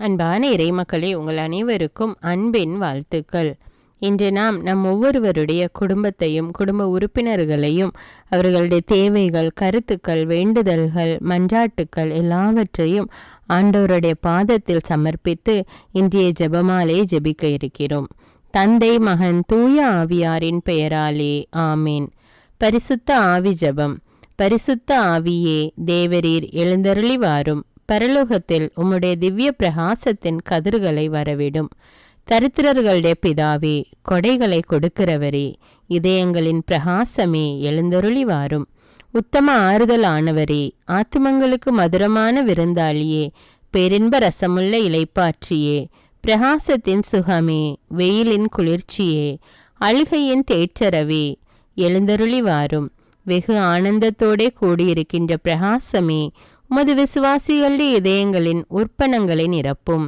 அன்பான இறைமக்களே, உங்கள் அனைவருக்கும் அன்பின் வாழ்த்துக்கள். இன்று நாம் நம் ஒவ்வொருவருடைய குடும்பத்தையும் குடும்ப உறுப்பினர்களையும் அவர்களுடைய தேவைகள், கருத்துக்கள், வேண்டுதல்கள், மன்றாட்டுக்கள் எல்லாவற்றையும் ஆண்டவருடைய பாதத்தில் சமர்ப்பித்து இன்றைய ஜெபமாலே ஜெபிக்க இருக்கிறோம். தந்தை, மகன், தூய ஆவியாரின் பெயராலே ஆமீன். பரிசுத்த ஆவி ஜெபம். பரிசுத்த ஆவியே, தேவரீர் எழுந்தருளி வாரும். பரலோகத்தில் உம்முடைய திவ்ய பிரகாசத்தின் கதிர்களை வரவிடும். தரித்திரர்களுடைய பிதாவே, கொடைகளை கொடுக்கிறவரே, இதயங்களின் பிரகாசமே, எழுந்தருளி வாரும். உத்தம ஆறுதலானவரே, ஆத்துமங்களுக்கு மதுரமான விருந்தாளியே, பேரின்ப ரசமுள்ள இலைப்பாற்றியே, பிரகாசத்தின் சுகமே, வெயிலின் குளிர்ச்சியே, அழுகையின் தேற்றரவே, எழுந்தருளி வாரும். வெகு ஆனந்தத்தோடே கூடியிருக்கின்ற பிரகாசமே, உமது விசுவாசிகளுடைய இதயங்களின் உற்பனங்களை நிரப்பும்.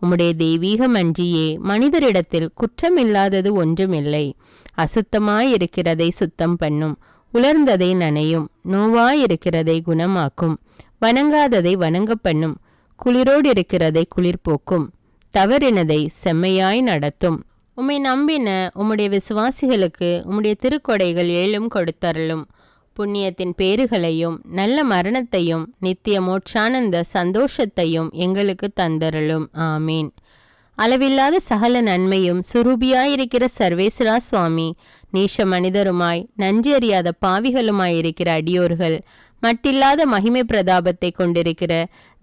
உம்முடைய தெய்வீக மன்றியே, மனிதரிடத்தில் குற்றமில்லாதது ஒன்றுமில்லை. அசுத்தமாயிருக்கிறதை சுத்தம் பண்ணும், உலர்ந்ததை நனையும், நோவாயிருக்கிறதை குணமாக்கும், வணங்காததை வணங்க பண்ணும், குளிரோடு இருக்கிறதை குளிர்போக்கும், தவறினதை செம்மையாய் நடத்தும். உம்மை நம்பின உம்முடைய விசுவாசிகளுக்கு உம்முடைய திருக்கொடைகள் ஏழும் கொடுத்தருளும். புண்ணியத்தின் பேறுகளையும் நல்ல மரணத்தையும் நித்திய மோட்சானந்த சந்தோஷத்தையும் எங்களுக்கு தந்தருளும். ஆமீன். அளவில்லாத சகல நன்மையும் சுரூபியாயிருக்கிற சர்வேஸ்வரா சுவாமி, நீஷ மனிதருமாய் நன்றி அறியாத பாவிகளுமாயிருக்கிற அடியோர்கள், மட்டில்லாத மகிமை பிரதாபத்தை கொண்டிருக்கிற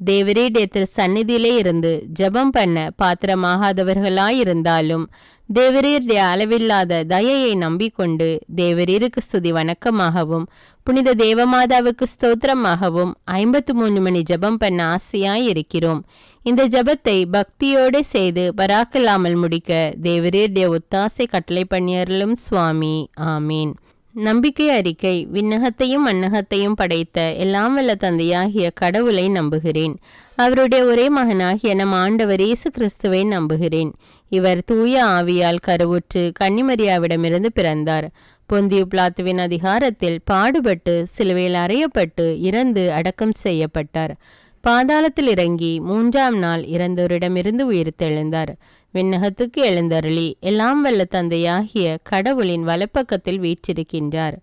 தேவரீடத்தில் சந்நிதியிலே இருந்து ஜெபம் பண்ண பாத்திரமாகாதவர்களாயிருந்தாலும் தேவரீருடைய அளவில்லாத தயையை நம்பிக்கொண்டு தேவரீருக்கு ஸ்துதி வணக்கமாகவும் புனித தேவமாதாவுக்கு ஸ்தோத்திரமாகவும் 53 மணி ஜெபம் பண்ண ஆசையாயிருக்கிறோம். இந்த ஜெபத்தை பக்தியோடு செய்து பராக்கில்லாமல் முடிக்க தேவரீருடைய ஒத்தாசை கட்டளை பண்ணியருளும் சுவாமி. ஆமீன். நம்பிக்கை அறிக்கை. விண்ணகத்தையும் மண்ணகத்தையும் படைத்த எல்லாம் வல்ல தந்தையாகிய கடவுளை நம்புகிறேன். அவருடைய ஒரே மகனாகிய நம் ஆண்டவர் இயேசு கிறிஸ்துவை நம்புகிறேன். இவர் தூய ஆவியால் கருவுற்று கன்னிமரியாவிடமிருந்து பிறந்தார். பொந்தியு பிலாத்துவின் அதிகாரத்தில் பாடுபட்டு சிலுவையில் அறையப்பட்டு இறந்து அடக்கம் செய்யப்பட்டார். பாதாளத்தில் இறங்கி 3ஆம் நாள் இறந்தோரிடமிருந்து உயிர்த்தெழுந்தார். விண்ணகத்துக்கு எழுந்தருளி எல்லாம் வல்ல தந்தையாகிய கடவுளின் வலப்பக்கத்தில் வீற்றிருக்கின்றார்.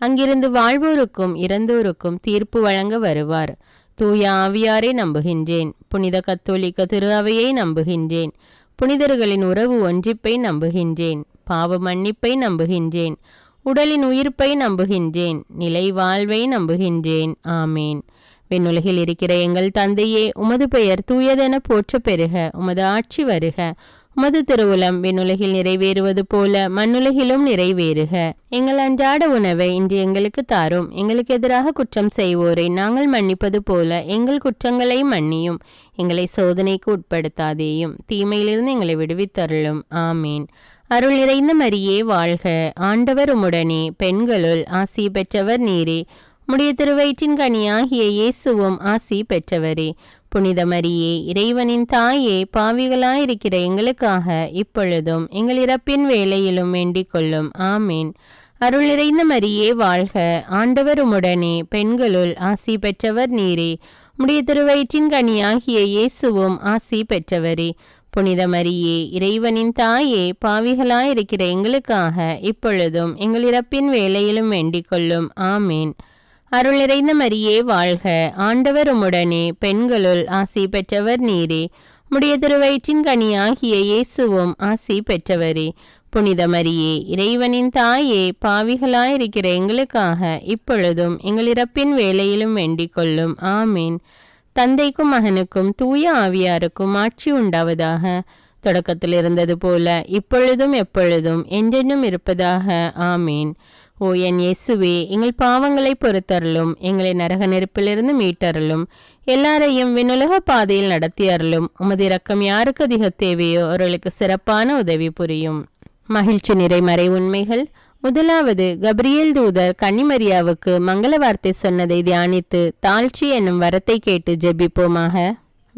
அங்கிருந்து வாழ்வோருக்கும் இறந்தோருக்கும் தீர்ப்பு வழங்க வருவார். தூய ஆவியாரை நம்புகின்றேன். புனித கத்தோலிக்க திரு அவையை நம்புகின்றேன். புனிதர்களின் உறவு ஒன்றிப்பை நம்புகின்றேன். பாவ மன்னிப்பை நம்புகின்றேன். உடலின் உயிர்ப்பை நம்புகின்றேன். நிலை வாழ்வை நம்புகின்றேன். ஆமேன். விண்ணுலகில் இருக்கிற எங்கள் தந்தையே, உமது பெயர் தூயதென போற்ற பெறுக. உமது ஆட்சி வருக. உமது திருவுளம் விண்ணுலகில் நிறைவேறுவது போல மண்ணுலகிலும் நிறைவேறுக. எங்கள் அன்றாட உணவை இன்று எங்களுக்கு தாரும். எங்களுக்கு எதிராக குற்றம் செய்வோரை நாங்கள் மன்னிப்பது போல எங்கள் குற்றங்களை மன்னியும். எங்களை சோதனைக்கு உட்படுத்தாதேயும், தீமையிலிருந்து எங்களை விடுவித்தருளும். ஆமீன். அருள் நிறைந்த மரியே வாழ்க. ஆண்டவர் உம்முடனே, பெண்களுள் ஆசி பெற்றவர் நீரே. உம்முடைய திருவயிற்றின் கனியாகிய இயேசுவும் ஆசி பெற்றவரே. புனித மரியே, இறைவனின் தாயே, பாவிகளாயிருக்கிற எங்களுக்காக இப்பொழுதும் எங்கள் இறப்பின் வேளையிலும் வேண்டிக் கொள்ளும். ஆமீன். அருள் நிறைந்த மரியே வாழ்க. ஆண்டவர் உம்முடனே, பெண்களுள் ஆசி பெற்றவர் நீரே. உம்முடைய திருவயிற்றின் கனியாகிய இயேசுவும் ஆசி பெற்றவரே. புனித மரியே, இறைவனின் தாயே, பாவிகளாயிருக்கிற எங்களுக்காக இப்பொழுதும் எங்கள் இறப்பின் வேளையிலும் வேண்டிக் கொள்ளும். ஆமீன். அருள் நிறைந்த மரியே வாழ்க. ஆண்டவர் உம்முடனே, பெண்களுள் ஆசி பெற்றவர் நீரே. உம்முடைய திருவயிற்றின் கனியாகிய இயேசுவும் ஆசி பெற்றவரே. புனித மரியே, இறைவனின் தாயே, பாவிகளாயிருக்கிற எங்களுக்காக இப்பொழுதும் எங்கள் இறப்பின் வேளையிலும் வேண்டிக் கொள்ளும். ஆமீன். தந்தைக்கும் மகனுக்கும் தூய ஆவியாருக்கும் ஆட்சி உண்டாவதாக. தொடக்கத்தில் இருந்தது போல இப்பொழுதும் எப்பொழுதும் என்றென்றும் இருப்பதாக. ஆமீன். ஓ என் இயேசுவே, எங்கள் பாவங்களை பொறுத்தருளும். எங்களை நரக நெருப்பிலிருந்து மீட்டருளும். எல்லாரையும் விண்ணுலக பாதையில் நடத்தியருளும். உமது இரக்கம் யாருக்கு அதிக தேவையோ அவர்களுக்கு சிறப்பான உதவி புரியும். மகிழ்ச்சி நிறைமறை உண்மைகள். முதலாவது, கபிரியேல் தூதர் கன்னிமரியாவுக்கு மங்கள வார்த்தை சொன்னதை தியானித்து தாழ்ச்சி என்னும் வரத்தை கேட்டு ஜெபிப்போமாக.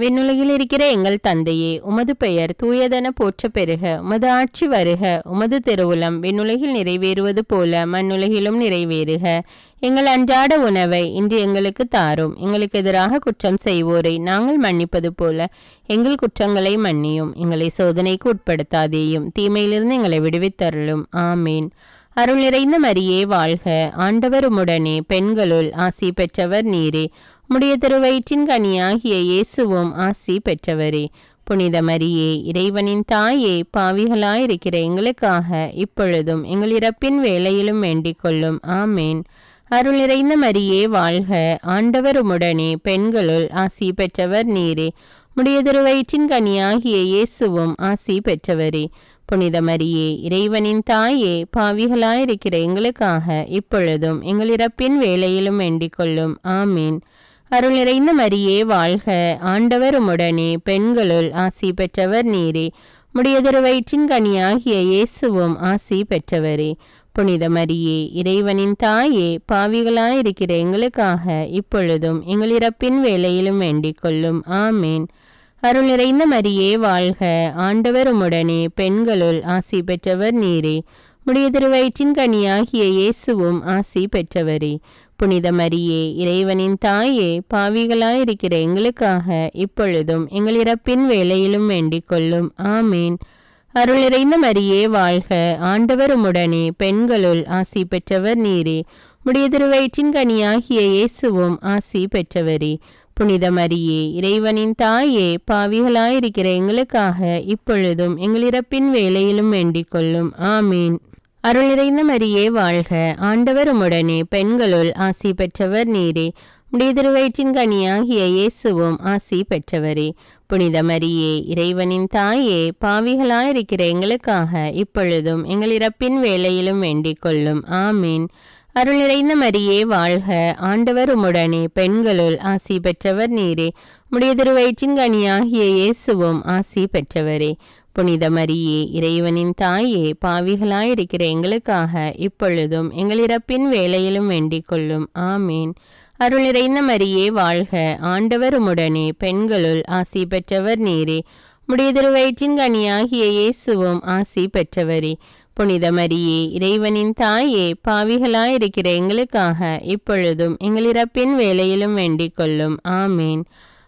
விண்ணுலகில் இருக்கிற எங்கள் தந்தையே, உமது பெயர் தூயதென போற்ற பெறுக. உமது ஆட்சி வருக. உமது திருவுளம் விண்ணுலகில் நிறைவேறுவது போல மண்ணுலகிலும் நிறைவேறுக. எங்கள் அன்றாட உணவை இன்று எங்களுக்கு தாரும். எங்களுக்கு எதிராக குற்றம் செய்வோரை நாங்கள் மன்னிப்பது போல எங்கள் குற்றங்களை மன்னியும். எங்களை சோதனைக்கு உட்படுத்தாதேயும், தீமையிலிருந்து எங்களை விடுவித்தருளும். ஆமீன். அருள் நிறைந்த மரியே வாழ்க. ஆண்டவர் உம்முடனே, பெண்களுள் ஆசி பெற்றவர் நீரே. உம்முடைய திருவயிற்றின் கனியாகிய இயேசுவும் ஆசி பெற்றவரே. புனித மரியே, இறைவனின் தாயே, பாவிகளாயிருக்கிற எங்களுக்காக இப்பொழுதும் எங்கள் இறப்பின் வேளையிலும் வேண்டிக் கொள்ளும். ஆமேன். அருள் நிறைந்த மரியே வாழ்க. ஆண்டவர் உம்முடனே, பெண்களுள் ஆசி பெற்றவர் நீரே. உம்முடைய திருவயிற்றின் கனியாகிய இயேசுவும் ஆசி பெற்றவரே. புனித மரியே, இறைவனின் தாயே, பாவிகளாயிருக்கிற எங்களுக்காக இப்பொழுதும் எங்கள் இறப்பின் வேளையிலும் வேண்டிக் கொள்ளும். ஆமீன். அருள் நிறைந்த மரியே வாழ்க. ஆண்டவர் உம்முடனே, பெண்களுள் ஆசி பெற்றவர் நீரே. உம்முடைய திருவயிற்றின் கனியாகிய இயேசுவும் ஆசி பெற்றவரே. புனித மரியே, இறைவனின் தாயே, பாவிகளாயிருக்கிற எங்களுக்காக இப்பொழுதும் எங்கள் இறப்பின் வேளையிலும் வேண்டிக் கொள்ளும். ஆமீன். அருள் நிறைந்த மரியே வாழ்க. ஆண்டவர் உம்முடனே, பெண்களுள் ஆசி பெற்றவர் நீரே. உம்முடைய திருவயிற்றின் கனியாகிய இயேசுவும் ஆசி பெற்றவரே. புனித மரியே, இறைவனின் தாயே, பாவிகளாயிருக்கிற எங்களுக்காக இப்பொழுதும் எங்கள் இறப்பின் வேளையிலும் வேண்டிக் கொள்ளும். ஆமீன். அருள் நிறைந்த மரியே வாழ்க. ஆண்டவர் உம்முடனே, பெண்களுள் ஆசி பெற்றவர் நீரே. உம்முடைய திருவயிற்றின் கனியாகிய இயேசுவும் ஆசி பெற்றவரே. புனித மரியே, இறைவனின் தாயே, பாவிகளாயிருக்கிற எங்களுக்காக இப்பொழுதும் எங்கள் இறப்பின் வேளையிலும் வேண்டிக் கொள்ளும். ஆமீன். அருள் நிறைந்த மரியே வாழ்க. ஆண்டவர் உம்முடனே, பெண்களுள் ஆசி பெற்றவர் நீரே. உம்முடைய திருவயிற்றின் கனியாகிய இயேசுவும் ஆசி பெற்றவரே. புனித மரியே, இறைவனின் தாயே, பாவிகளாயிருக்கிற எங்களுக்காக இப்பொழுதும் எங்கள் இறப்பின் வேளையிலும் வேண்டிக் கொள்ளும். ஆமீன். அருள் நிறைந்த மரியே வாழ்க. ஆண்டவர் உம்முடனே, பெண்களுள் ஆசி பெற்றவர் நீரே. உம்முடைய திருவயிற்றின் கனியாகிய இயேசுவும் ஆசி பெற்றவரே. புனித மரியே, இறைவனின் தாயே, பாவிகளாயிருக்கிற எங்களுக்காக இப்பொழுதும் எங்கள் இறப்பின் வேளையிலும் வேண்டிக் கொள்ளும். ஆமீன். அருள் நிறைந்த மரியே வாழ்க. ஆண்டவர் உம்முடனே, பெண்களுள் ஆசி பெற்றவர் நீரே. உம்முடைய திருவயிற்றின் கனியாகிய இயேசுவும் ஆசி பெற்றவரே. புனித மரியே, இறைவனின் தாயே, பாவிகளாயிருக்கிற எங்களுக்காக இப்பொழுதும் எங்கள் இறப்பின் வேளையிலும் வேண்டிக் கொள்ளும். ஆமீன்.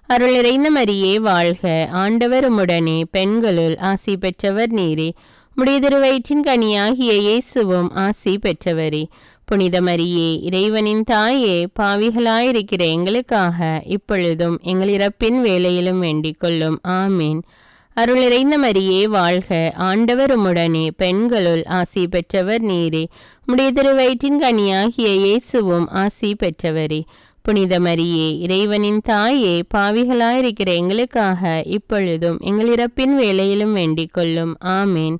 அருள் நிறைந்த மரியே வாழ்க. ஆண்டவர் உம்முடனே, பெண்களுள் ஆசி பெற்றவர் நீரே. உம்முடைய திருவயிற்றின் கனியாகிய இயேசுவும் ஆசி பெற்றவரே. புனித மரியே, இறைவனின் தாயே, பாவிகளாயிருக்கிற எங்களுக்காக இப்பொழுதும் எங்கள் இறப்பின் வேளையிலும் வேண்டிக் கொள்ளும். ஆமீன். அருள் நிறைந்த மரியே வாழ்க. ஆண்டவர் உம்முடனே, பெண்களுள் ஆசி பெற்றவர் நீரே. உம்முடைய திருவயிற்றின் கனியாகிய இயேசுவும் ஆசி பெற்றவரே. புனித மரியே, இறைவனின் தாயே, பாவிகளாயிருக்கிற எங்களுக்காக இப்பொழுதும் எங்கள் இறப்பின் வேளையிலும் வேண்டிக் கொள்ளும். ஆமீன்.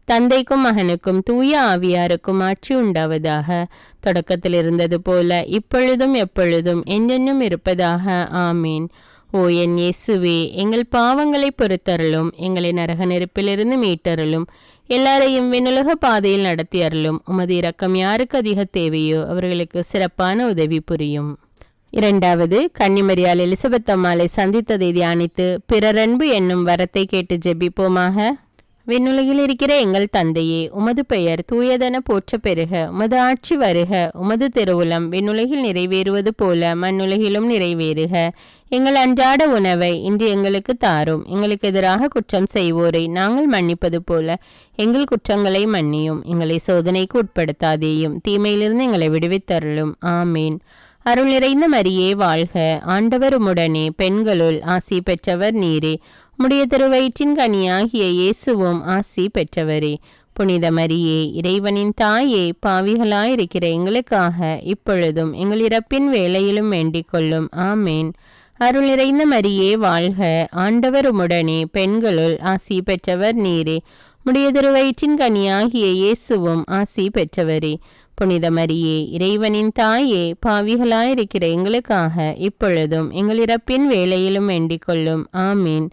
தந்தைக்கும் மகனுக்கும் தூய ஆவியாருக்கும் ஆட்சி உண்டாவதாக. தொடக்கத்தில் இருந்தது போல இப்பொழுதும் எப்பொழுதும் என்றென்றும் இருப்பதாக. ஆமீன். ஓ என் இயேசுவே, எங்கள் பாவங்களை பொறுத்தருளும். எங்களை நரக நெருப்பிலிருந்து மீட்டருளும். எல்லாரையும் விண்ணுலக பாதையில் நடத்தி அருளும். உமது இரக்கம் யாருக்கு அதிக தேவையோ அவர்களுக்கு சிறப்பான உதவி புரியும். இரண்டாவது, கன்னிமரியால் எலிசபெத் அம்மாளை சந்தித்ததை தியானித்து பிறரன்பு என்னும் வரத்தை கேட்டு ஜெபிப்போமாக. விண்ணுலகில் இருக்கிற எங்கள் தந்தையே, உமது பெயர் தூயதென போற்ற பெறுக. உமது ஆட்சி வருக. உமது திருவுளம் விண்ணுலகில் நிறைவேறுவது போல மண்ணுலகிலும் நிறைவேறுக. எங்கள் அன்றாட உணவை இன்று எங்களுக்கு தாரும். எங்களுக்கு எதிராக குற்றம் செய்வோரை நாங்கள் மன்னிப்பது போல எங்கள் குற்றங்களை மன்னியும். எங்களை சோதனைக்கு உட்படுத்தாதேயும், தீமையிலிருந்து எங்களை விடுவித்தருளும். ஆமீன். அருள் நிறைந்த மரியே வாழ்க. ஆண்டவர் உம்முடனே, பெண்களுள் ஆசி பெற்றவர் நீரே. உம்முடைய திருவயிற்றின் கனியாகிய இயேசுவும் ஆசி பெற்றவரே. புனித மரியே, இறைவனின் தாயே, பாவிகளாயிருக்கிற எங்களுக்காக இப்பொழுதும் எங்கள் இறப்பின் வேளையிலும் வேண்டிக் கொள்ளும். ஆமேன். அருள் நிறைந்த மரியே வாழ்க. ஆண்டவர் உம்முடனே, பெண்களுள் ஆசி பெற்றவர் நீரே. உம்முடைய திருவயிற்றின் கனியாகிய இயேசுவும் ஆசி பெற்றவரே. புனித மரியே, இறைவனின் தாயே, பாவிகளாயிருக்கிற எங்களுக்காக இப்பொழுதும் எங்கள் இறப்பின் வேளையிலும் வேண்டிக் கொள்ளும். ஆமீன்.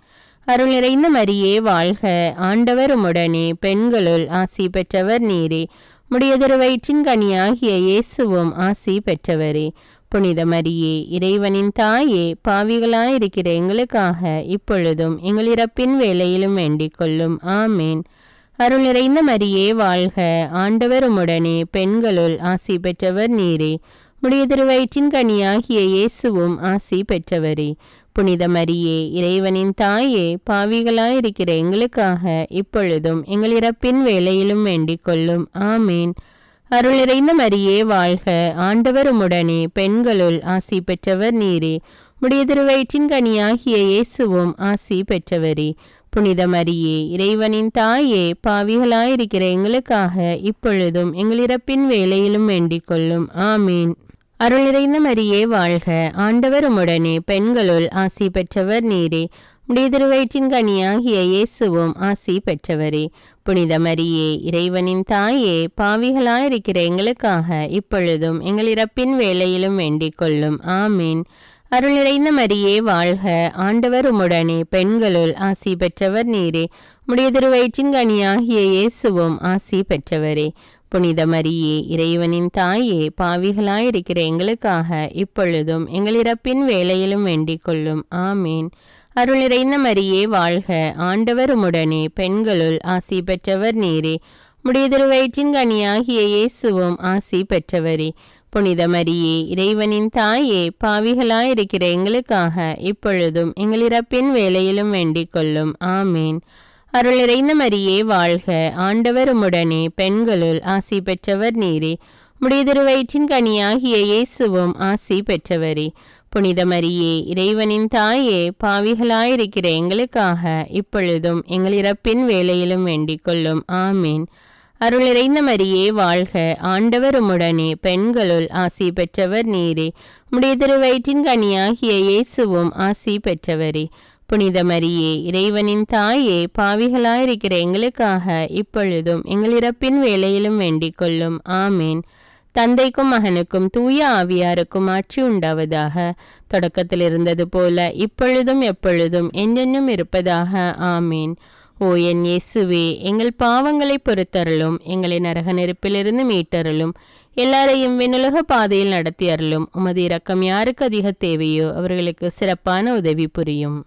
அருள் நிறைந்த மரியே வாழ்க. ஆண்டவர் உம்முடனே, பெண்களுள் ஆசி பெற்றவர் நீரே. உம்முடைய திருவயிற்றின் கனியாகிய இயேசுவும் ஆசி பெற்றவரே. புனித மரியே, இறைவனின் தாயே, பாவிகளாயிருக்கிற எங்களுக்காக இப்பொழுதும் எங்கள் இறப்பின் வேளையிலும் வேண்டிக் கொள்ளும். ஆமேன். அருள் நிறைந்த மரியே வாழ்க, ஆண்டவர் உம்முடனே, பெண்களுள் ஆசி பெற்றவர் நீரே. உடைய திருவயிற்றின் கனியாகிய இயேசுவும் ஆசி பெற்றவரே. புனித மரியே, இறைவனின் தாயே, பாவிகளாயிருக்கிற எங்களுக்காக இப்பொழுதும் எங்கள் இறப்பின் வேளையிலும் வேண்டிக் கொள்ளும். ஆமேன். அருள் நிறைந்த மரியே வாழ்க, ஆண்டவர் உம்முடனே, பெண்களுள் ஆசி பெற்றவர் நீரே. உடைய திருவயிற்றின் கனியாகிய இயேசுவும் ஆசி பெற்றவரே. புனித மரியே, இறைவனின் தாயே, பாவிகளாயிருக்கிற எங்களுக்காக இப்பொழுதும் எங்கள் இறப்பின் வேளையிலும் வேண்டிக் கொள்ளும். ஆமீன். அருள் நிறைந்த மரியே வாழ்க, ஆண்டவர் உம்முடனே, பெண்களுள் ஆசி பெற்றவர் நீரே. உடைய திருவயிற்றின் கனியாகிய இயேசுவும் ஆசி பெற்றவரே. புனித மரியே, இறைவனின் தாயே, பாவிகளாயிருக்கிற எங்களுக்காக இப்பொழுதும் எங்கள் இறப்பின் வேளையிலும் வேண்டிக் கொள்ளும். ஆமீன். அருள் நிறைந்த மரியே வாழ்க, ஆண்டவர் உம்முடனே, பெண்களுள் ஆசி பெற்றவர் நீரே. உடைய திருவயிற்றின் கனியாகிய இயேசுவும் ஆசி பெற்றவரே. புனித மரியே, இறைவனின் தாயே, பாவிகளாயிருக்கிற எங்களுக்காக இப்பொழுதும் எங்கள் இறப்பின் வேளையிலும் வேண்டிக் கொள்ளும். ஆமீன். அருள் நிறைந்த மரியே வாழ்க, ஆண்டவர் உம்முடனே, பெண்களுள் ஆசி பெற்றவர் நீரே. உடைய திருவயிற்றின் கனியாகிய இயேசுவும் ஆசி பெற்றவரே. புனித மரியே, இறைவனின் தாயே, பாவிகளாயிருக்கிற எங்களுக்காக இப்பொழுதும் எங்கள் இறப்பின் வேளையிலும் வேண்டிக் கொள்ளும். ஆமீன். அருள் நிறைந்த மரியே வாழ்க, ஆண்டவர் உம்முடனே, பெண்களுள் ஆசி பெற்றவர் நீரே. உடைய திருவயிற்றின் கனியாகிய இயேசுவும் ஆசி பெற்றவரே. புனித மரியே, இறைவனின் தாயே, பாவிகளாயிருக்கிற எங்களுக்காக இப்பொழுதும் எங்கள் இறப்பின் வேளையிலும் வேண்டிக் கொள்ளும். ஆமீன். அருள் நிறைந்த மரியே வாழ்க, ஆண்டவர் உம்முடனே, பெண்களுள் ஆசி பெற்றவர் நீரே. உடைய திருவயிற்றின் கனியாகிய இயேசுவும் ஆசி பெற்றவரே. புனித மரியே, இறைவனின் தாயே, பாவிகளாயிருக்கிற எங்களுக்காக இப்பொழுதும் எங்கள் இறப்பின் வேளையிலும் வேண்டிக் கொள்ளும். ஆமீன். தந்தைக்கும் மகனுக்கும் தூய ஆவியாருக்கும் ஆட்சி உண்டாவதாக. தொடக்கத்தில் இருந்தது போல இப்பொழுதும் எப்பொழுதும் என்றென்றும் இருப்பதாக. ஆமீன். ஓ என் இயேசுவே, எங்கள் பாவங்களை பொறுத்தருளும், எங்களை நரக நெருப்பிலிருந்து மீட்டருளும், எல்லாரையும் விண்ணுலக பாதையில் நடத்தி அருளும். உமது இரக்கம் யாருக்கு அதிக தேவையோ அவர்களுக்கு சிறப்பான உதவி புரியும்.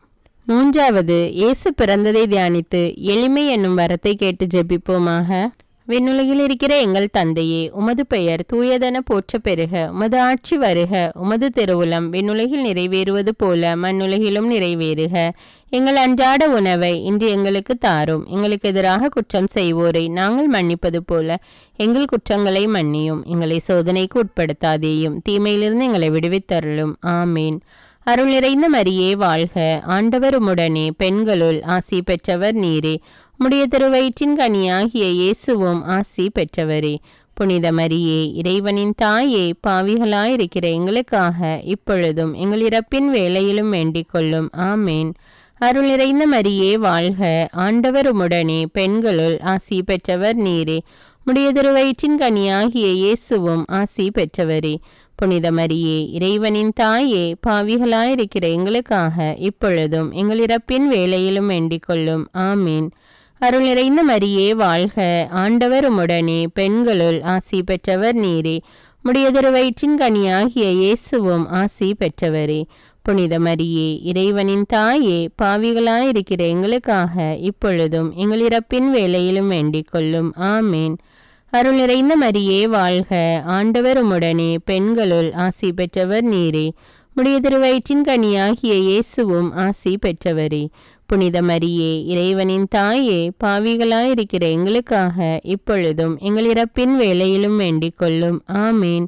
மூன்றாவது, இயேசு பிறந்ததை தியானித்து எளிமை என்னும் வரத்தை கேட்டு ஜெபிப்போமாக. விண்ணுலகில் இருக்கிற எங்கள் தந்தையே, உமது பெயர் தூயதென போற்ற பெறுக. உமது ஆட்சி வருக. உமது திருவுளம் விண்ணுலகில் நிறைவேறுவது போல மண்ணுலகிலும் நிறைவேறுக. எங்கள் அன்றாட உணவை இன்று எங்களுக்கு தாரும். எங்களுக்கு எதிராக குற்றம் செய்வோரை நாங்கள் மன்னிப்பது போல எங்கள் குற்றங்களை மன்னியும். எங்களை சோதனைக்கு உட்படுத்தாதேயும், தீமையிலிருந்து எங்களை விடுவித்தருளும். ஆமீன். அருள் நிறைந்த மரியே வாழ்க, ஆண்டவர் உம்முடனே, பெண்களுள் ஆசி பெற்றவர் நீரே. உடைய திருவயிற்றின் கனியாகிய இயேசுவும் ஆசி பெற்றவரே. புனித மரியே, இறைவனின் தாயே, பாவிகளாயிருக்கிற எங்களுக்காக இப்பொழுதும் எங்கள் இறப்பின் வேளையிலும் வேண்டிக் கொள்ளும். ஆமேன். அருள் நிறைந்த மரியே வாழ்க, ஆண்டவர் உம்முடனே, பெண்களுள் ஆசி பெற்றவர் நீரே. உடைய திருவயிற்றின் கனியாகிய இயேசுவும் ஆசி பெற்றவரே. புனித மரியே, இறைவனின் தாயே, பாவிகளாயிருக்கிற எங்களுக்காக இப்பொழுதும் எங்கள் இறப்பின் வேளையிலும் வேண்டிக் கொள்ளும். ஆமீன். அருள் நிறைந்த மரியே வாழ்க, ஆண்டவர் உம்முடனே, பெண்களுள் ஆசி பெற்றவர் நீரே. உடைய திருவயிற்றின் கனியாகிய இயேசுவும் ஆசி பெற்றவரே. புனித மரியே, இறைவனின் தாயே, பாவிகளாயிருக்கிற எங்களுக்காக இப்பொழுதும் எங்கள் இறப்பின் வேளையிலும் வேண்டிக் கொள்ளும். ஆமீன். அருள் நிறைந்த மரியே வாழ்க, ஆண்டவர் உம்முடனே, பெண்களுள் ஆசி பெற்றவர் நீரே. உடைய திருவயிற்றின் கனியாகிய இயேசுவும் ஆசி பெற்றவரே. புனித மரியே, இறைவனின் தாயே, பாவிகளாயிருக்கிற எங்களுக்காக இப்பொழுதும் எங்கள் இறப்பின் வேளையிலும் வேண்டிக் கொள்ளும். ஆமீன்.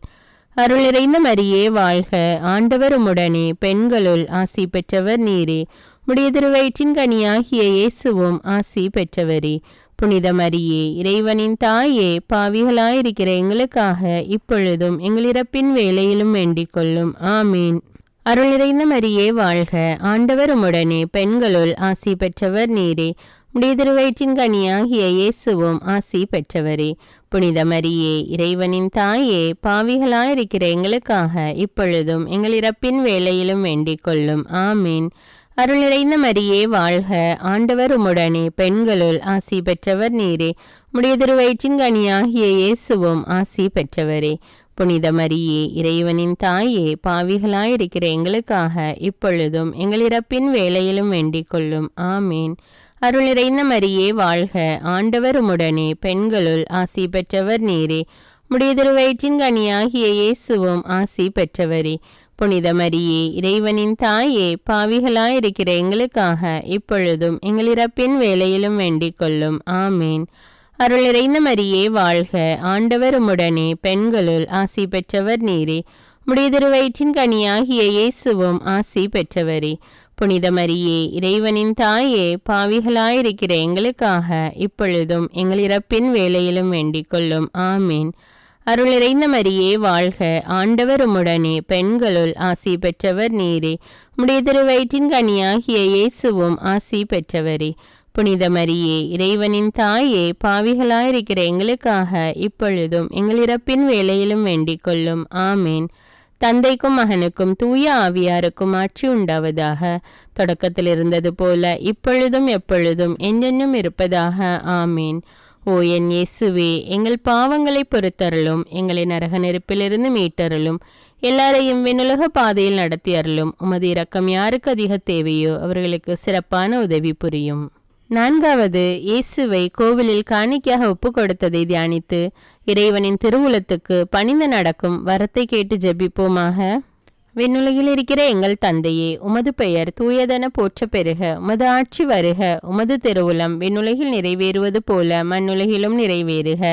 அருள் நிறைந்த மரியே வாழ்க, ஆண்டவர் உம்முடனே, பெண்களுள் ஆசி பெற்றவர் நீரே. உடைய திருவயிற்றின் கனியாகிய இயேசுவும் ஆசி பெற்றவரே. புனித மரியே, இறைவனின் தாயே, பாவிகளாயிருக்கிற எங்களுக்காக இப்பொழுதும் எங்கள் இறப்பின் வேளையிலும் வேண்டிக் கொள்ளும். ஆமீன். அருள் நிறைந்த மரியே வாழ்க, ஆண்டவர் உம்முடனே, பெண்களுள் ஆசி பெற்றவர் நீரே. உடைய திருவயிற்றின் கனியாகிய இயேசுவும் ஆசி பெற்றவரே. புனித மரியே, இறைவனின் தாயே, பாவிகளாயிருக்கிற எங்களுக்காக இப்பொழுதும் எங்கள் இறப்பின் வேளையிலும் வேண்டிக் கொள்ளும். ஆமீன். அருள் நிறைந்த மரியே வாழ்க, ஆண்டவர் உம்முடனே, பெண்களுள் ஆசி பெற்றவர் நீரே. உடைய திருவயிற்றின் கனியாகிய இயேசுவும் ஆசி பெற்றவரே. புனித மரியே இறைவனின் தாயே, பாவிகளாயிருக்கிற எங்களுக்காக இப்பொழுதும் எங்கள் இறப்பின் வேளையிலும் வேண்டிக் கொள்ளும். ஆமேன். அருள் நிறைந்த மரியே வாழ்க, ஆண்டவர் உம்முடனே, பெண்களுள் ஆசி பெற்றவர் நீரே. உம்முடைய திருவயிற்றின் கனியாகிய இயேசுவும் ஆசி பெற்றவரே. புனித மரியே இறைவனின் தாயே, பாவிகளாயிருக்கிற எங்களுக்காக இப்பொழுதும் எங்கள் இறப்பின் வேளையிலும் வேண்டிக் கொள்ளும். ஆமேன். அருள் நிறைந்த மரியே வாழ்க, ஆண்டவர் உம்முடனே, பெண்களுள் ஆசி பெற்றவர் நீரே. உம்முடைய திருவயிற்றின் கனியாகிய இயேசுவும் ஆசி பெற்றவரே. புனித மரியே இறைவனின் தாயே, பாவிகளாயிருக்கிற எங்களுக்காக இப்பொழுதும் எங்கள் இறப்பின் வேளையிலும் வேண்டிக் கொள்ளும். ஆமேன். அருள் நிறைந்த மரியே வாழ்க, ஆண்டவர் உம்முடனே, பெண்களுள் ஆசி பெற்றவர் நீரே. உம்முடைய திருவயிற்றின் கனியாகிய இயேசுவும் ஆசி பெற்றவரே. புனித மரியே இறைவனின் தாயே, பாவிகளாயிருக்கிற எங்களுக்காக இப்பொழுதும் எங்கள் இறப்பின் வேளையிலும் வேண்டிக் கொள்ளும். ஆமேன். தந்தைக்கும் மகனுக்கும் தூய ஆவியாருக்கும் ஆட்சி உண்டாவதாக. தொடக்கத்தில் இருந்தது போல இப்பொழுதும் எப்பொழுதும் என்றென்றும் இருப்பதாக. ஆமேன். ஓ என் இயேசுவே, எங்கள் பாவங்களை பொறுத்தருளும், எங்களை நரக நெருப்பிலிருந்து மீட்டருளும், எல்லாரையும் விண்ணுலக பாதையில் நடத்தி அருளும். உமது இரக்கம் யாருக்கு அதிக தேவையோ அவர்களுக்கு சிறப்பான உதவி புரியும். 4வது, இயேசுவை கோவிலில் காணிக்கையாக ஒப்பு கொடுத்ததை தியானித்து இறைவனின் திருவுளத்துக்கு பணிந்து நடக்கும் வரத்தை கேட்டு ஜெபிப்போமாக. விண்ணுலகில் இருக்கிற எங்கள் தந்தையே, உமது பெயர் தூயதென போற்ற பெறுக. உமது ஆட்சி வருக. உமது திருவுளம் விண்ணுலகில் நிறைவேறுவது போல மண்ணுலகிலும் நிறைவேறுக.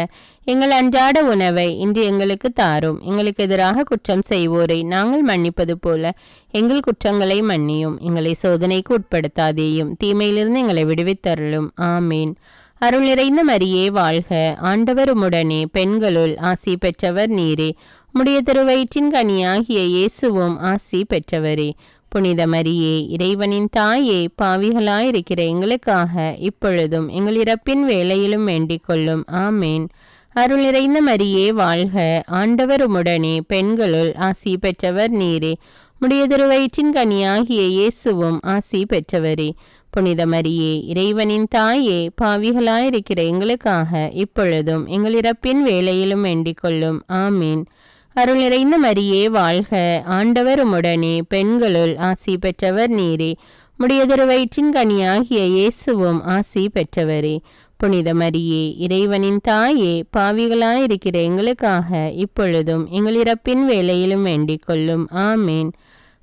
எங்கள் அன்றாட உணவை இன்று எங்களுக்கு தாரும். எங்களுக்கு எதிராக குற்றம் செய்வோரை நாங்கள் மன்னிப்பது போல எங்கள் குற்றங்களை மன்னியும். எங்களை சோதனைக்கு உட்படுத்தாதேயும், தீமையிலிருந்து எங்களை விடுவித்தருளும். ஆமேன். அருள் நிறைந்த மரியே வாழ்க, ஆண்டவர் உம்முடனே, பெண்களுள் ஆசி பெற்றவர் நீரே. உம்முடைய திருவயிற்றின் கனியாகிய இயேசுவும் ஆசி பெற்றவரே. புனித மரியே இறைவனின் தாயே, பாவிகளாயிருக்கிற எங்களுக்காக இப்பொழுதும் எங்கள் இறப்பின் வேளையிலும் வேண்டிக் கொள்ளும். ஆமேன். அருள் நிறைந்த மரியே வாழ்க, ஆண்டவர் உம்முடனே, பெண்களுள் ஆசி பெற்றவர் நீரே. உம்முடைய திருவயிற்றின் கனியாகிய இயேசுவும் ஆசி பெற்றவரே. புனித மரியே இறைவனின் தாயே, பாவிகளாயிருக்கிற எங்களுக்காக இப்பொழுதும் எங்கள் இறப்பின் வேளையிலும் வேண்டிக் கொள்ளும். ஆமேன். அருள் நிறைந்த மரியே வாழ்க, ஆண்டவர் உம்முடனே, பெண்களுள் ஆசி பெற்றவர் நீரே. உம்முடைய திருவயிற்றின் கனியாகிய இயேசுவும் ஆசி பெற்றவரே. புனித மரியே இறைவனின் தாயே, பாவிகளாயிருக்கிற எங்களுக்காக இப்பொழுதும் எங்கள் இறப்பின் வேளையிலும் வேண்டிக் கொள்ளும். ஆமேன்.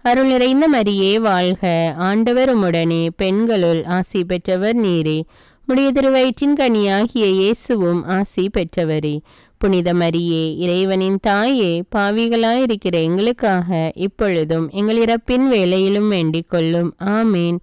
அருள் நிறைந்த மரியே வாழ்க, ஆண்டவர் உம்முடனே, பெண்களுள் ஆசி பெற்றவர் நீரே. உம்முடைய திருவயிற்றின் கனியாகிய இயேசுவும் ஆசி பெற்றவரே. புனித மரியே இறைவனின் தாயே, பாவிகளாயிருக்கிற எங்களுக்காக இப்பொழுதும் எங்கள் இறப்பின் வேளையிலும் வேண்டிக் கொள்ளும். ஆமேன்.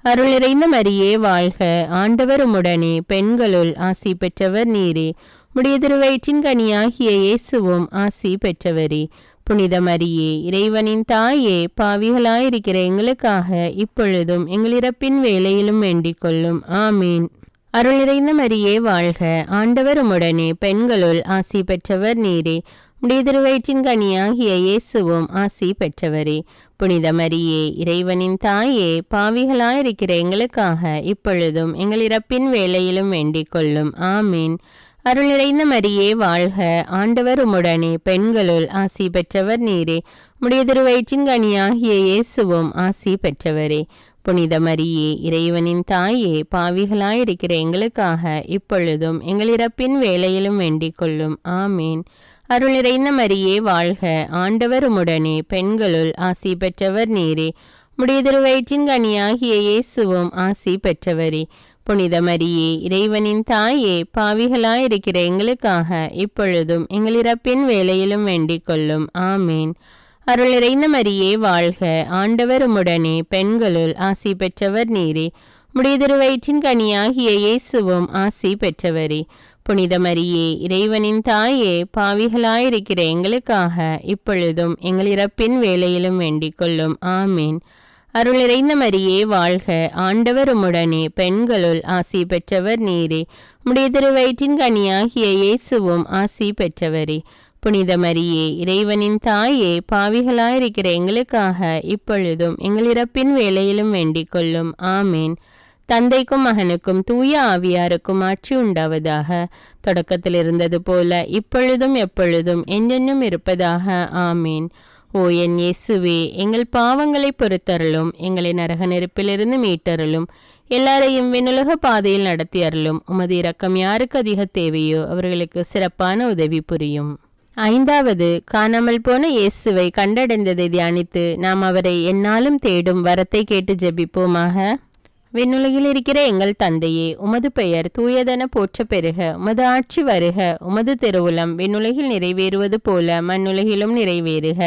அருள் நிறைந்த மரியே வாழ்க, ஆண்டவர் உம்முடனே, பெண்களுள் ஆசி பெற்றவர் நீரே. உம்முடைய திருவயிற்றின் கனியாகிய இயேசுவும் ஆசி பெற்றவரே. புனித மரியே இறைவனின் தாயே, பாவிகளாயிருக்கிற எங்களுக்காக இப்பொழுதும் எங்கள் இறப்பின் வேளையிலும் வேண்டிக் கொள்ளும். ஆமேன். அருள் நிறைந்த மரியே வாழ்க, ஆண்டவர் உம்முடனே, பெண்களுள் ஆசி பெற்றவர் நீரே. உம்முடைய திருவயிற்றின் கனியாகிய இயேசுவும் ஆசி பெற்றவரே. புனித மரியே இறைவனின் தாயே, பாவிகளாயிருக்கிற எங்களுக்காக இப்பொழுதும் எங்கள் இறப்பின் வேளையிலும் வேண்டிக் கொள்ளும். ஆமேன். அருள் நிறைந்த மரியே வாழ்க, ஆண்டவர் உம்முடனே, பெண்களுள் ஆசி பெற்றவர் நீரே. உம்முடைய திருவயிற்றின் கனியாகிய இயேசுவும் ஆசி பெற்றவரே. புனித மரியே இறைவனின் தாயே, பாவிகளாயிருக்கிற எங்களுக்காக இப்பொழுதும் எங்கள் இறப்பின் வேளையிலும் வேண்டிக் கொள்ளும். ஆமேன். அருள் நிறைந்த மரியே வாழ்க, ஆண்டவர் உம்முடனே, பெண்களுள் ஆசி பெற்றவர் நீரே. உம்முடைய திருவயிற்றின் கனியாகிய இயேசுவும் ஆசி பெற்றவரே. புனித மரியே இறைவனின் தாயே, பாவிகளாயிருக்கிற எங்களுக்காக இப்பொழுதும் எங்கள் இறப்பின் வேளையிலும் வேண்டிக் கொள்ளும். ஆமேன். அருள் நிறைந்த மரியே வாழ்க, ஆண்டவர் உம்முடனே, பெண்களுள் ஆசி பெற்றவர் நீரே. உம்முடைய திருவயிற்றின் கனியாகிய இயேசுவும் ஆசி பெற்றவரே. புனித மரியே இறைவனின் தாயே, பாவிகளாயிருக்கிற எங்களுக்காக இப்பொழுதும் எங்கள் இறப்பின் வேளையிலும் வேண்டிக் கொள்ளும். ஆமேன். அருள் நிறைந்த மரியே வாழ்க, ஆண்டவர் உம்முடனே, பெண்களுள் ஆசி பெற்றவர் நீரே. உம்முடைய திருவயிற்றின் கனியாகிய இயேசுவும் ஆசி பெற்றவரே. புனித மரியே இறைவனின் தாயே, பாவிகளாயிருக்கிற எங்களுக்காக இப்பொழுதும் எங்கள் இறப்பின் வேளையிலும் வேண்டிக் கொள்ளும். ஆமேன். தந்தைக்கும் மகனுக்கும் தூய ஆவியாருக்கும் ஆட்சி உண்டாவதாக. தொடக்கத்தில் இருந்தது போல இப்பொழுதும் எப்பொழுதும் என்றென்றும் இருப்பதாக. ஆமீன். ஓ என் இயேசுவே, எங்கள் பாவங்களை பொறுத்தருளும், எங்களை நரக நெருப்பிலிருந்து மீட்டருளும், எல்லாரையும் விண்ணுலக பாதையில் நடத்தி அருளும். உமது இரக்கம் யாருக்கு அதிக தேவையோ அவர்களுக்கு சிறப்பான உதவி புரியும். ஐந்தாவது, காணாமல் போன இயேசுவை கண்டடைந்ததை தியானித்து நாம் அவரை எந்நாளும் தேடும் வரத்தை கேட்டு ஜெபிப்போமாக. விண்ணுலகில் இருக்கிற எங்கள் தந்தையே, உமது பெயர் தூயதென போற்ற பெறுக. உமது ஆட்சி வருக. உமது திருவுளம் விண்ணுலகில் நிறைவேறுவது போல மண்ணுலகிலும் நிறைவேறுக.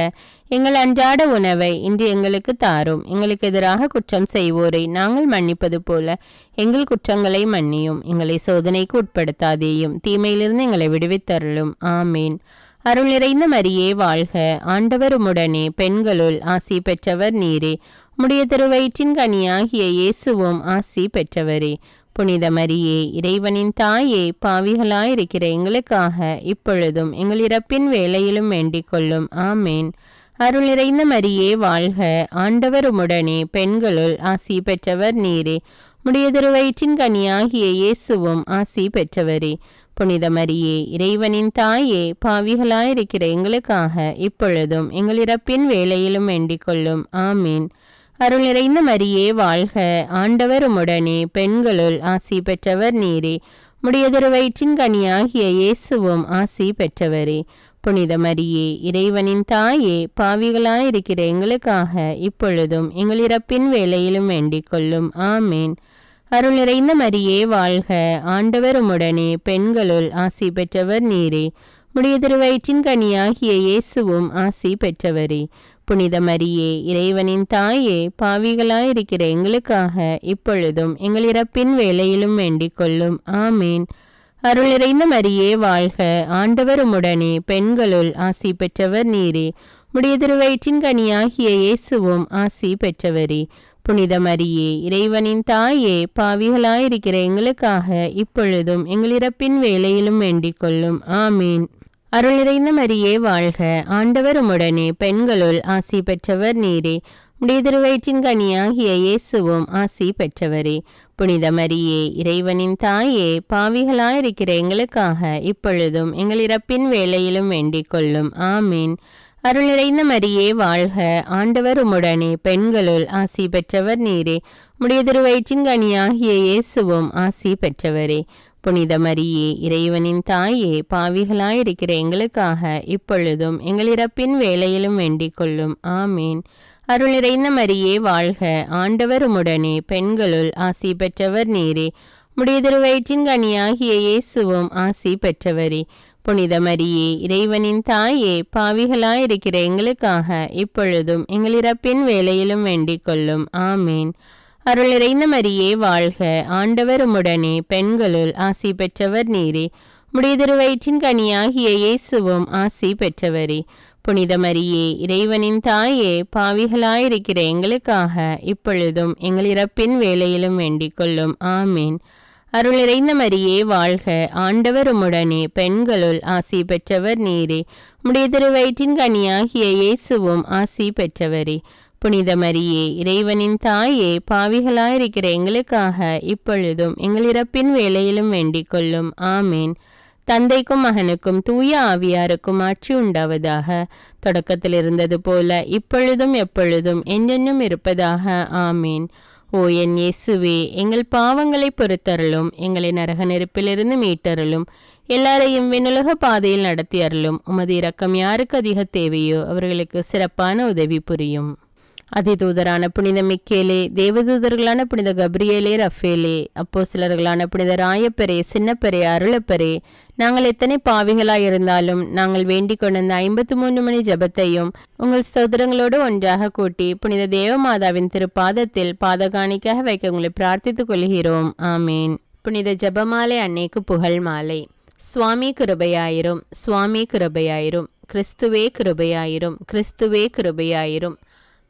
எங்கள் அன்றாட உணவை இன்று எங்களுக்கு தாரும். எங்களுக்கு எதிராக குற்றம் செய்வோரை நாங்கள் மன்னிப்பது போல எங்கள் குற்றங்களை மன்னியும். எங்களை சோதனைக்கு உட்படுத்தாதேயும், தீமையிலிருந்து எங்களை விடுவித்தருளும். ஆமீன். அருள் நிறைந்த மரியே வாழ்க. ஆண்டவர் உம்முடனே, பெண்களுள் ஆசி பெற்றவர் நீரே. உம்முடைய திருவயிற்றின் கனியாகிய இயேசுவும் ஆசி பெற்றவரே. புனித மரியே, இறைவனின் தாயே, பாவிகளாயிருக்கிற எங்களுக்காக இப்பொழுதும் எங்கள் இறப்பின் வேளையிலும் வேண்டிக் கொள்ளும். ஆமேன். அருள் நிறைந்த மரியே வாழ்க. ஆண்டவர் உம்முடனே, பெண்களுள் ஆசி பெற்றவர் நீரே. உம்முடைய திருவயிற்றின் கனியாகிய இயேசுவும் ஆசி பெற்றவரே. புனித மரியே, இறைவனின் தாயே, பாவிகளாயிருக்கிற எங்களுக்காக இப்பொழுதும் எங்கள் இறப்பின் வேளையிலும் வேண்டிக் கொள்ளும். ஆமீன். அருள் நிறைந்த மரியே வாழ்க. ஆண்டவர் உம்முடனே, பெண்களுள் ஆசி பெற்றவர் நீரே. உம்முடைய திருவயிற்றின் கனியாகிய இயேசுவும் ஆசி பெற்றவரே. புனித மரியே, இறைவனின் தாயே, பாவிகளாயிருக்கிற எங்களுக்காக இப்பொழுதும் எங்கள் இறப்பின் வேளையிலும் வேண்டிக் கொள்ளும். ஆமீன். அருள் நிறைந்த மரியே வாழ்க. ஆண்டவர் உம்முடனே, பெண்களுள் ஆசி பெற்றவர் நீரே. உம்முடைய திருவயிற்றின் கனியாகிய இயேசுவும் ஆசி பெற்றவரே. புனித மரியே, இறைவனின் தாயே, பாவிகளாயிருக்கிற எங்களுக்காக இப்பொழுதும் எங்கள் இறப்பின் வேளையிலும் வேண்டிக் கொள்ளும். ஆமீன். அருள் நிறைந்த மரியே வாழ்க. ஆண்டவர் உம்முடனே, பெண்களுள் ஆசி பெற்றவர் நீரே. உம்முடைய திருவயிற்றின் கனியாகிய இயேசுவும் ஆசி பெற்றவரே. புனித மரியே, இறைவனின் தாயே, பாவிகளாயிருக்கிற எங்களுக்காக இப்பொழுதும் எங்கள் இறப்பின் வேளையிலும் வேண்டிக் கொள்ளும். ஆமீன். அருள் நிறைந்த மரியே வாழ்க. ஆண்டவர் உம்முடனே, பெண்களுள் ஆசி பெற்றவர் நீரே. உம்முடைய திருவயிற்றின் கனியாகிய இயேசுவும் ஆசி பெற்றவரே. புனித மரியே, இறைவனின் தாயே, பாவிகளாயிருக்கிற எங்களுக்காக இப்பொழுதும் எங்கள் இறப்பின் வேளையிலும் வேண்டிக் கொள்ளும். ஆமீன். அருள் நிறைந்த மரியே வாழ்க. ஆண்டவர் உம்முடனே, பெண்களுள் ஆசி பெற்றவர் நீரே. உம்முடைய திருவயிற்றின் கனியாகிய இயேசுவும் ஆசி பெற்றவரே. புனித மரியே, இறைவனின் தாயே, பாவிகளாயிருக்கிற எங்களுக்காக இப்பொழுதும் எங்கள் இறப்பின் வேளையிலும் வேண்டிக் கொள்ளும். ஆமீன். அருள் நிறைந்த மரியே வாழ்க. ஆண்டவர் உம்முடனே, பெண்களுள் ஆசி பெற்றவர் நீரே. உம்முடைய திருவயிற்றின் கனியாகிய இயேசுவும் ஆசி பெற்றவரே. புனித மரியே, இறைவனின் தாயே, பாவிகளாயிருக்கிற எங்களுக்காக இப்பொழுதும் எங்கள் இறப்பின் வேளையிலும் வேண்டிக் கொள்ளும். ஆமீன். அருள் நிறைந்த மரியே வாழ்க. ஆண்டவர் உம்முடனே, பெண்களுள் ஆசி பெற்றவர் நீரே. உம்முடைய திருவயிற்றின் கனியாகிய இயேசுவும் ஆசி பெற்றவரே. புனித மரியே, இறைவனின் தாயே, பாவிகளாயிருக்கிற எங்களுக்காக இப்பொழுதும் எங்கள் இறப்பின் வேளையிலும் வேண்டிக் கொள்ளும். ஆமீன். அருள் நிறைந்த மரியே வாழ்க. ஆண்டவர் உம்முடனே, பெண்களுள் ஆசி பெற்றவர் நீரே. உம்முடைய திருவயிற்றின் கனியாகிய இயேசுவும் ஆசி பெற்றவரே. புனித மரியே, இறைவனின் தாயே, பாவிகளாயிருக்கிற எங்களுக்காக இப்பொழுதும் எங்கள் இறப்பின் வேளையிலும் வேண்டிக் கொள்ளும். ஆமீன். தந்தைக்கும் மகனுக்கும் தூய ஆவியாருக்கும் ஆட்சி உண்டாவதாக. தொடக்கத்தில் இருந்தது போல இப்பொழுதும் எப்பொழுதும் என்றென்றும் இருப்பதாக. ஆமீன். ஓ என் இயேசுவே, எங்கள் பாவங்களை பொறுத்தருளும், எங்களை நரக நெருப்பிலிருந்து மீட்டருளும், எல்லாரையும் விண்ணுலக பாதையில் நடத்தி அருளும். உமது இரக்கம் யாருக்கு அதிக தேவையோ அவர்களுக்கு சிறப்பான உதவி புரியும். அதிதூதரான புனித மிக்கேலே, தேவதூதர்களான புனித கப்ரியேலே, ரஃபேலே, அப்போஸ்தலர்களான புனித ராயப்பரே, சின்னப்பரே, அருளப்பரே, நாங்கள் எத்தனை பாவிகளாயிருந்தாலும் நாங்கள் வேண்டிக் கொண்ட 53 மணி ஜபத்தையும் உங்கள் ஸ்தோத்திரங்களோடு ஒன்றாக கூட்டி புனித தேவமாதாவின் திருப்பாதத்தில் பாதகாணிக்காக வைக்க உங்களை பிரார்த்தித்துக் கொள்கிறோம். ஆமீன். புனித ஜபமாலை அன்னைக்கு புகழ் மாலை. சுவாமி கிருபையாயிரும், சுவாமி கிருபையாயிரும், கிறிஸ்துவே கிருபையாயிரும், கிறிஸ்துவே கிருபையாயிரும்,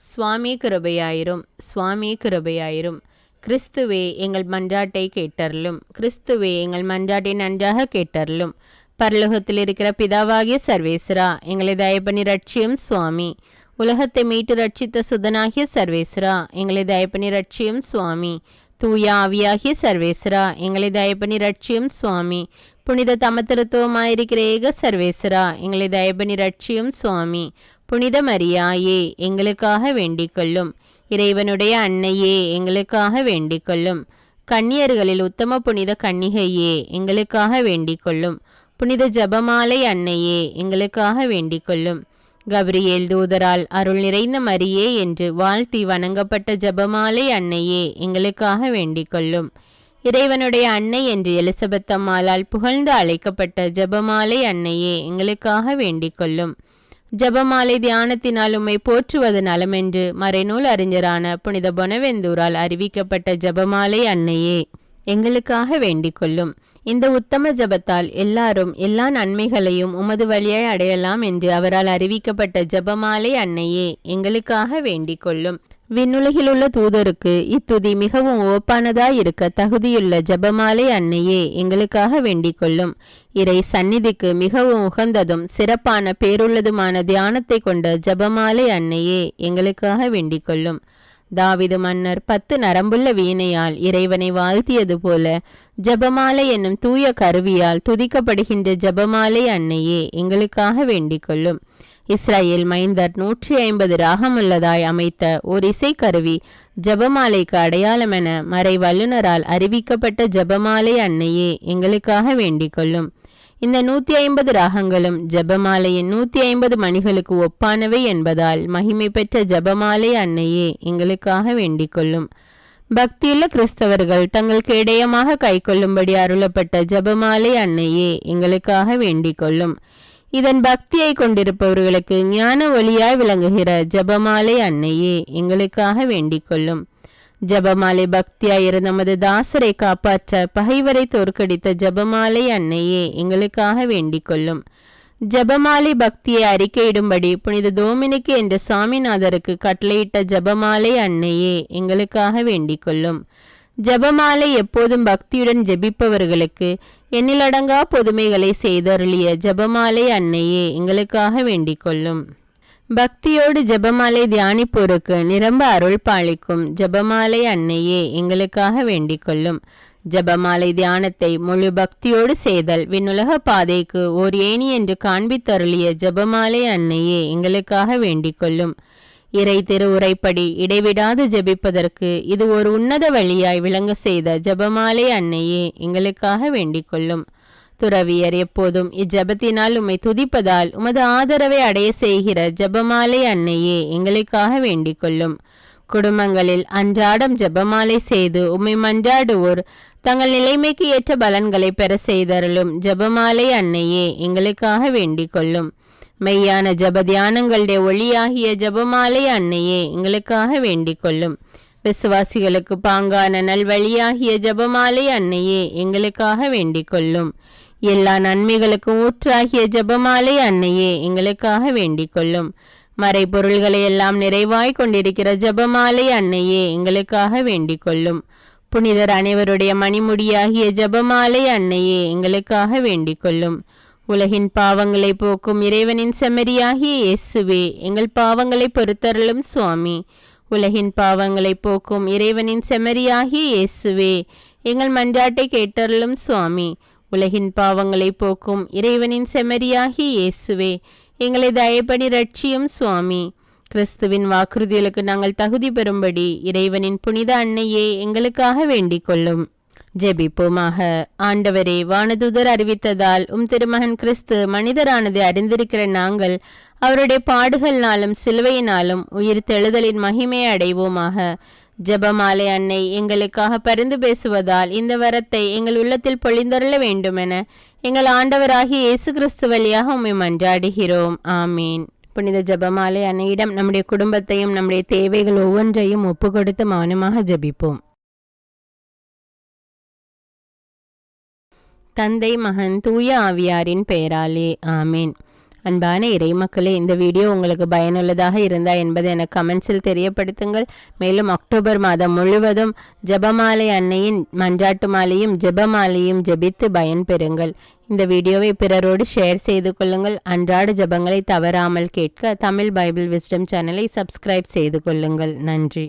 சுவாமி கிருபையாயிரும், சுவாமி கிருபையாயிரும், கிறிஸ்துவே எங்கள் மன்றாட்டை கேட்டருளும், கிறிஸ்துவே எங்கள் மன்றாட்டை நன்றாக கேட்டருளும். பரலோகத்தில் இருக்கிற பிதாவாகிய சர்வேஸ்வரா, எங்களை தயப்பண்ணி ரட்சியும் சுவாமி. உலகத்தை மீட்டு ரட்சித்த சுதனாகிய சர்வேஸ்வரா, எங்களை தயப்பண்ணி ரட்சியும் சுவாமி. தூய ஆவியாகிய சர்வேஸ்வரா, எங்களை தயப்பனி ரட்சியும் சுவாமி. புனித தமத்திருத்துவமாயிருக்கிற ஏக சர்வேஸ்வரா, எங்களை தயப்பனி ரட்சியும் சுவாமி. புனித மரியாயே, எங்களுக்காக வேண்டிக் கொள்ளும். இறைவனுடைய அன்னையே, எங்களுக்காக வேண்டிக் கொள்ளும். கன்னியர்களில் உத்தம புனித கன்னிகையே, எங்களுக்காக வேண்டிக் கொள்ளும். புனித ஜபமாலை அன்னையே, எங்களுக்காக வேண்டிக் கொள்ளும். கபிரியேல் தூதரால் அருள் நிறைந்த மரியே என்று வாழ்த்தி வணங்கப்பட்ட ஜபமாலை அன்னையே, எங்களுக்காக வேண்டிக் கொள்ளும். இறைவனுடைய அன்னை என்று எலிசபெத் அம்மாளால் புகழ்ந்து அழைக்கப்பட்ட ஜபமாலை அன்னையே, எங்களுக்காக வேண்டிக் கொள்ளும். ஜபமாலை தியானத்தினால் உம்மை போற்றுவது நலமென்று மறைநூல் அறிஞரான புனித பொனவெந்தூரால் அறிவிக்கப்பட்ட ஜபமாலை அன்னையே, எங்களுக்காக வேண்டிக் கொள்ளும். இந்த உத்தம ஜபத்தால் எல்லாரும் எல்லா நன்மைகளையும் உமது வழியாய் அடையலாம் என்று அவரால் அறிவிக்கப்பட்ட ஜபமாலை அன்னையே, எங்களுக்காக வேண்டிக் கொள்ளும். விண்ணுலகில் உள்ள தூதருக்கு இத்துதி மிகவும் ஓப்பானதாய் இருக்க தகுதியுள்ள ஜபமாலை அன்னையே, எங்களுக்காக வேண்டிக் கொள்ளும். இறை சந்நிதிக்கு மிகவும் உகந்ததும் சிறப்பான பேருள்ளதுமான தியானத்தை கொண்ட ஜபமாலை அன்னையே, எங்களுக்காக வேண்டிக் கொள்ளும். தாவிது மன்னர் 10 நரம்புள்ள வீணையால் இறைவனை வாழ்த்தியது போல ஜபமாலை என்னும் தூய கருவியால் துதிக்கப்படுகின்ற ஜபமாலை அன்னையே, எங்களுக்காக வேண்டிக் கொள்ளும். இஸ்ரேல் மைந்தர் 150 ராகமுள்ளதாய் அமைத்த ஓர் இசைக்கருவி ஜபமாலைக்கு அடையாளமென மறை வல்லுனரால் அறிவிக்கப்பட்ட ஜபமாலை அன்னையே, எங்களுக்காக வேண்டிக் கொள்ளும். இந்த 150 ராகங்களும் ஜபமாலையின் 150 மணிகளுக்கு ஒப்பானவை என்பதால் மகிமை பெற்ற ஜபமாலை அன்னையே, எங்களுக்காக வேண்டிக் கொள்ளும். பக்தியுள்ள கிறிஸ்தவர்கள் தங்களுக்கு இடையமாக கைக்கொள்ளும்படி அருளப்பட்ட ஜபமாலை அன்னையே, எங்களுக்காக வேண்டிக் கொள்ளும். இதன் பக்தியை கொண்டிருப்பவர்களுக்கு ஞான ஒளியாய் விளங்குகிற ஜபமாலை அன்னையே, எங்களுக்காக வேண்டிக் கொள்ளும். ஜபமாலை பக்தியாயிரு நமது தாசரை காப்பாற்ற பகைவரை தோற்கடித்த ஜபமாலை அன்னையே, எங்களுக்காக வேண்டிக் கொள்ளும். ஜபமாலை பக்தியை அறிக்கையிடும்படி புனித டோமினிக்கு என்ற சாமிநாதருக்கு கட்டளையிட்ட ஜபமாலை அன்னையே, எங்களுக்காக வேண்டிக் கொள்ளும். ஜபமாலை எப்போதும் பக்தியுடன் ஜெபிப்பவர்களுக்கு எண்ணிலடங்கா பொதுமைகளை செய்தருளிய ஜபமாலை அன்னையே, எங்களுக்காக வேண்டிக் கொள்ளும். பக்தியோடு ஜபமாலை தியானிப்போருக்கு நிரம்ப அருள் பாலிக்கும் ஜபமாலை அன்னையே, எங்களுக்காக வேண்டிக் கொள்ளும். ஜபமாலை தியானத்தை முழு பக்தியோடு செய்தல் விண்ணுலக பாதைக்கு ஓர் ஏணி என்று காண்பித்தருளிய ஜபமாலை அன்னையே, எங்களுக்காக வேண்டிக் கொள்ளும். இறை திருவுரைப்படி இடைவிடாது ஜெபிப்பதற்கு இது ஒரு உன்னத வழியாய் விளங்க செய்த ஜபமாலை அன்னையே, எங்களுக்காக வேண்டிக் கொள்ளும். துறவியர் எப்போதும் இஜபத்தினால் உம்மை துதிப்பதால் உமது ஆதரவை அடைய செய்கிற ஜபமாலை அன்னையே, எங்களுக்காக வேண்டிக் கொள்ளும். குடும்பங்களில் அன்றாடம் ஜபமாலை செய்து உம்மை மன்றாடுவோர் தங்கள் நிலைமைக்கு ஏற்ற பலன்களை பெற செய்தருளும் ஜபமாலை அன்னையே, எங்களுக்காக வேண்டிக் கொள்ளும். மெய்யான ஜப தியானங்களுடைய ஒளியாகிய ஜபமாலை அன்னையே, எங்களுக்காக வேண்டிக் கொள்ளும். விசுவாசிகளுக்கு பாங்கான நல்வழியாகிய ஜபமாலை அன்னையே, எங்களுக்காக வேண்டிக் கொள்ளும். எல்லா நன்மைகளுக்கும் ஊற்றாகிய ஜபமாலை அன்னையே, எங்களுக்காக வேண்டிக் கொள்ளும். மறைபொருள்களை எல்லாம் நிறைவாய் கொண்டிருக்கிற ஜபமாலை அன்னையே, எங்களுக்காக வேண்டிக் கொள்ளும். புனிதர் அனைவருடைய மணிமுடியாகிய ஜபமாலை அன்னையே, எங்களுக்காக வேண்டிக் கொள்ளும். உலகின் பாவங்களை போக்கும் இறைவனின் செம்மறியாகிய இயேசுவே, எங்கள் பாவங்களை பொறுத்தருளும் சுவாமி. உலகின் பாவங்களை போக்கும் இறைவனின் செம்மறியாகிய இயேசுவே, எங்கள் மன்றாட்டை கேட்டருளும் சுவாமி. உலகின் பாவங்களை போக்கும் இறைவனின் செம்மறியாகிய இயேசுவே, எங்களை தயப்படி ரட்சியும் சுவாமி. கிறிஸ்துவின் வாக்குறுதிகளுக்கு நாங்கள் தகுதி பெறும்படி இறைவனின் புனித அன்னையே, எங்களுக்காக வேண்டிக் கொள்ளும். ஜெபிப்போமாக. ஆண்டவரே, வானதூதர் அறிவித்ததால் திருமகன் கிறிஸ்து மனிதரானதை அறிந்திருக்கிற நாங்கள் அவருடைய பாடுகள்னாலும் சிலுவையினாலும் உயிர் தெழுதலின் மகிமையை அடைவோமாக. ஜெபமாலை அன்னை எங்களுக்காக பரிந்து பேசுவதால் இந்த வரத்தை எங்கள் உள்ளத்தில் பொழிந்தருள வேண்டுமென எங்கள் ஆண்டவராகிய இயேசு கிறிஸ்து வழியாக உம்மை மன்றாடுகிறோம். ஆமீன். புனித ஜெபமாலை அன்னையிடம் நம்முடைய குடும்பத்தையும் நம்முடைய தேவைகள் ஒவ்வொன்றையும் ஒப்பு கொடுத்து மௌனமாக ஜெபிப்போம். தந்தை, மகன், தூய ஆவியாரின் பெயராலே ஆமீன். அன்பான இறைமக்களே, இந்த வீடியோ உங்களுக்கு பயனுள்ளதாக இருந்தால் என்பதை எனக்கு கமெண்ட்ஸில் தெரியப்படுத்துங்கள். மேலும் அக்டோபர் மாதம் முழுவதும் ஜெபமாலை அன்னையின் மன்றாட்டு மாலையும் ஜெபமாலையும் ஜெபித்து பயன்பெறுங்கள். இந்த வீடியோவை பிறரோடு ஷேர் செய்து கொள்ளுங்கள். அன்றாட ஜெபங்களை தவறாமல் கேட்க தமிழ் பைபிள் விஸ்டம் சேனலை சப்ஸ்கிரைப் செய்து கொள்ளுங்கள். நன்றி.